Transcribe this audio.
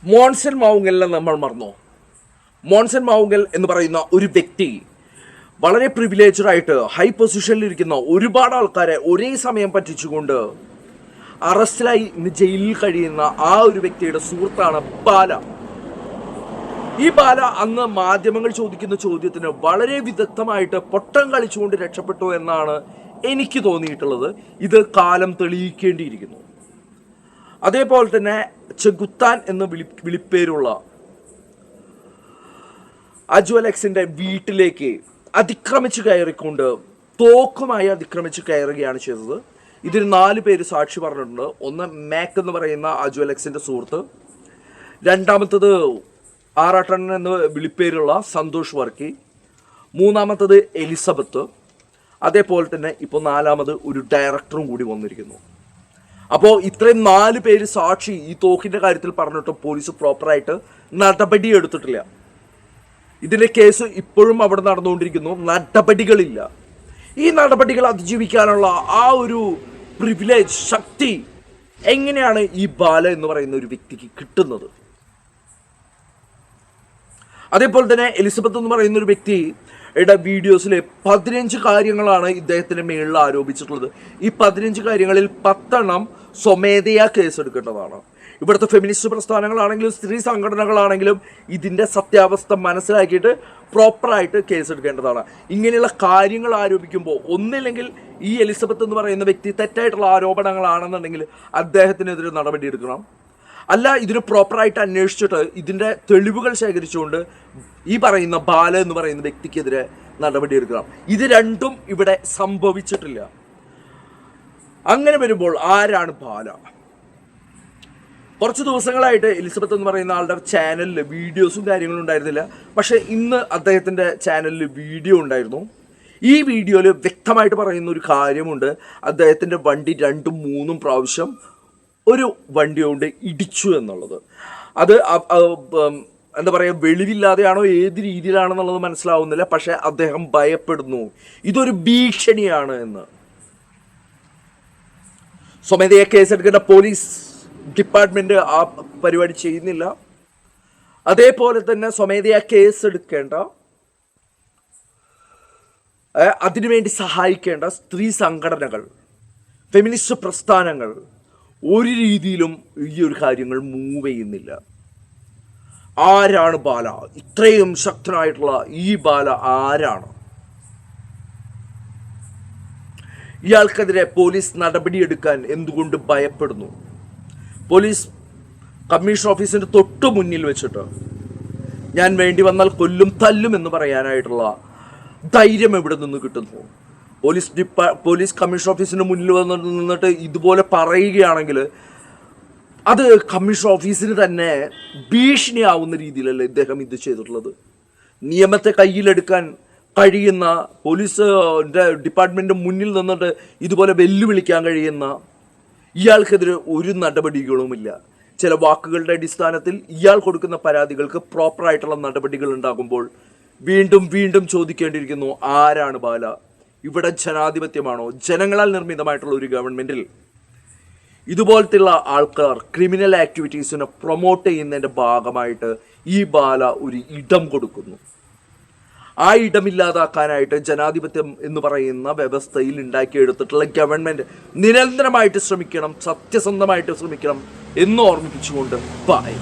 മോൺസൺ മാവുങ്കലിനെ നമ്മൾ മറന്നോ? മോൺസൺ മാവുങ്കൽ എന്ന് പറയുന്ന ഒരു വ്യക്തി വളരെ പ്രിവിലേജ്ഡ് ആയിട്ട് ഹൈ പൊസിഷനിൽ ഇരിക്കുന്ന ഒരുപാട് ആൾക്കാരെ ഒരേ സമയം പറ്റിച്ചുകൊണ്ട് അറസ്റ്റിലായി ഇന്ന് ജയിലിൽ കഴിയുന്ന ആ ഒരു വ്യക്തിയുടെ സുഹൃത്താണ് ബാല. ഈ ബാല അന്ന് മാധ്യമങ്ങൾ ചോദിക്കുന്ന ചോദ്യത്തിന് വളരെ വിദഗ്ധമായിട്ട് പൊട്ടം കളിച്ചുകൊണ്ട് രക്ഷപ്പെട്ടു എന്നാണ് എനിക്ക് തോന്നിയിട്ടുള്ളത്. ഇത് കാലം തെളിയിക്കേണ്ടിയിരിക്കുന്നു. അതേപോലെ തന്നെ ചെകുത്താൻ എന്ന് വിളിപ്പേരുള്ള അജു അലക്സിന്റെ വീട്ടിലേക്ക് അതിക്രമിച്ച് കയറിക്കൊണ്ട് തോക്കുമായി അതിക്രമിച്ച് കയറുകയാണ് ചെയ്തത്. ഇതിന് 4 പേര് സാക്ഷി പറഞ്ഞിട്ടുണ്ട്. ഒന്ന് മാക് എന്ന് പറയുന്ന അജു അലക്സിന്റെ സുഹൃത്ത്, രണ്ടാമത്തത് ആറാട്ടൻ എന്ന് വിളിപ്പേരുള്ള സന്തോഷ് വർക്കി, മൂന്നാമത്തത് എലിസബത്ത്, അതേപോലെ തന്നെ ഇപ്പോൾ 4ാമത് ഒരു ഡയറക്ടറും കൂടി വന്നിരിക്കുന്നു. അപ്പോൾ ഇത്രയും 4 പേര് സാക്ഷി ഈ തോക്കിൻ്റെ കാര്യത്തിൽ പറഞ്ഞിട്ട് പോലീസ് പ്രോപ്പറായിട്ട് നടപടി എടുത്തിട്ടില്ല. ഇതിൻ്റെ കേസ് ഇപ്പോഴും അവിടെ നടന്നുകൊണ്ടിരിക്കുന്നു. നടപടികളില്ല. ഈ നടപടികൾ അതിജീവിക്കാനുള്ള ആ ഒരു പ്രിവിലേജ് ശക്തി എങ്ങനെയാണ് ഈ ബാല എന്ന് പറയുന്ന ഒരു വ്യക്തിക്ക് കിട്ടുന്നത്? അതേപോലെ തന്നെ എലിസബത്ത് എന്ന് പറയുന്ന ഒരു വ്യക്തിയുടെ വീഡിയോസിൽ 15 കാര്യങ്ങളാണ് ഇദ്ദേഹത്തിന് മേളിൽ ആരോപിച്ചിട്ടുള്ളത്. ഈ 15 കാര്യങ്ങളിൽ 10 സ്വമേധയാ കേസെടുക്കേണ്ടതാണ്. ഇവിടുത്തെ ഫെമിനിസ്റ്റ് പ്രസ്ഥാനങ്ങളാണെങ്കിലും സ്ത്രീ സംഘടനകളാണെങ്കിലും ഇതിൻ്റെ സത്യാവസ്ഥ മനസ്സിലാക്കിയിട്ട് പ്രോപ്പറായിട്ട് കേസെടുക്കേണ്ടതാണ്. ഇങ്ങനെയുള്ള കാര്യങ്ങൾ ആരോപിക്കുമ്പോൾ ഒന്നില്ലെങ്കിൽ ഈ എലിസബത്ത് എന്ന് പറയുന്ന വ്യക്തി തെറ്റായിട്ടുള്ള ആരോപണങ്ങളാണെന്നുണ്ടെങ്കിൽ അദ്ദേഹത്തിനെതിരെ നടപടി എടുക്കണം. അല്ല, ഇതിന് പ്രോപ്പറായിട്ട് അന്വേഷിച്ചിട്ട് ഇതിൻ്റെ തെളിവുകൾ ശേഖരിച്ചുകൊണ്ട് ഈ പറയുന്ന ബാല എന്ന് പറയുന്ന വ്യക്തിക്കെതിരെ നടപടി എടുക്കണം. ഇത് രണ്ടും ഇവിടെ സംഭവിച്ചിട്ടില്ല. അങ്ങനെ വരുമ്പോൾ ആരാണ് ബാല? കുറച്ച് ദിവസങ്ങളായിട്ട് എലിസബത്ത് എന്ന് പറയുന്ന ആളുടെ ചാനലിൽ വീഡിയോസും കാര്യങ്ങളും ഉണ്ടായിരുന്നില്ല. പക്ഷേ ഇന്ന് അദ്ദേഹത്തിൻ്റെ ചാനലിൽ വീഡിയോ ഉണ്ടായിരുന്നു. ഈ വീഡിയോയിൽ വ്യക്തമായിട്ട് പറയുന്ന ഒരു കാര്യമുണ്ട്. അദ്ദേഹത്തിൻ്റെ വണ്ടി 2-3 പ്രാവശ്യം ഒരു വണ്ടി കൊണ്ട് ഇടിച്ചു എന്നുള്ളത്. അത് എന്താ പറയുക, വെളിവില്ലാതെയാണോ ഏത് രീതിയിലാണെന്നുള്ളത് മനസ്സിലാവുന്നില്ല. പക്ഷേ അദ്ദേഹം ഭയപ്പെടുന്നു, ഇതൊരു ഭീഷണിയാണ് എന്ന്. സ്വമേധയാ കേസെടുക്കേണ്ട പോലീസ് ഡിപ്പാർട്ട്മെന്റ് ആ പരിപാടി ചെയ്യുന്നില്ല. അതേപോലെ തന്നെ സ്വമേധയാ കേസെടുക്കേണ്ട, അതിനുവേണ്ടി സഹായിക്കേണ്ട സ്ത്രീ സംഘടനകൾ, ഫെമിനിസ്റ്റ് പ്രസ്ഥാനങ്ങൾ ഒരു രീതിയിലും ഈ ഒരു കാര്യങ്ങൾ മൂവ് ചെയ്യുന്നില്ല. ആരാണ് ബാല? ഇത്രയും ശക്തനായിട്ടുള്ള ഈ ബാല ആരാണ്? ഇയാൾക്കെതിരെ പോലീസ് നടപടിയെടുക്കാൻ എന്തുകൊണ്ട് ഭയപ്പെടുന്നു? പോലീസ് കമ്മീഷൻ ഓഫീസിൻ്റെ തൊട്ട് മുന്നിൽ വെച്ചിട്ട് ഞാൻ വേണ്ടി വന്നാൽ കൊല്ലും തല്ലും എന്ന് പറയാനായിട്ടുള്ള ധൈര്യം എവിടെ നിന്ന് കിട്ടുന്നു? പോലീസ് കമ്മീഷൻ ഓഫീസിൻ്റെ മുന്നിൽ നിന്നിട്ട് ഇതുപോലെ പറയുകയാണെങ്കിൽ അത് കമ്മീഷൻ ഓഫീസിന് തന്നെ ഭീഷണിയാവുന്ന രീതിയിലല്ലേ ഇദ്ദേഹം ഇത് ചെയ്തിട്ടുള്ളത്? നിയമത്തെ കയ്യിലെടുക്കാൻ കഴിയുന്ന പോലീസിൻ്റെ ഡിപ്പാർട്ട്മെൻറ്റ് മുന്നിൽ നിന്നിട്ട് ഇതുപോലെ വെല്ലുവിളിക്കാൻ കഴിയുന്ന ഇയാൾക്കെതിരെ ഒരു നടപടികളുമില്ല. ചില വാക്കുകളുടെ അടിസ്ഥാനത്തിൽ ഇയാൾ കൊടുക്കുന്ന പരാതികൾക്ക് പ്രോപ്പറായിട്ടുള്ള നടപടികൾ ഉണ്ടാകുമ്പോൾ വീണ്ടും വീണ്ടും ചോദിക്കേണ്ടിയിരിക്കുന്നു, ആരാണ് ബാല? ഇവിടെ ജനാധിപത്യമാണോ? ജനങ്ങളാൽ നിർമ്മിതമായിട്ടുള്ള ഒരു ഗവൺമെൻറ്റിൽ ഇതുപോലത്തെയുള്ള ആൾക്കാർ ക്രിമിനൽ ആക്ടിവിറ്റീസിനെ പ്രൊമോട്ട് ചെയ്യുന്നതിൻ്റെ ഭാഗമായിട്ട് ഈ ബാല ഒരു ഇടം കൊടുക്കുന്നു. ആ ഇടമില്ലാതാക്കാനായിട്ട് ജനാധിപത്യം എന്ന് പറയുന്ന വ്യവസ്ഥയിൽ ഉണ്ടാക്കിയെടുത്തിട്ടുള്ള ഗവൺമെൻറ് നിരന്തരമായിട്ട് ശ്രമിക്കണം, സത്യസന്ധമായിട്ട് ശ്രമിക്കണം എന്ന് ഓർമ്മിപ്പിച്ചുകൊണ്ട് ബൈ.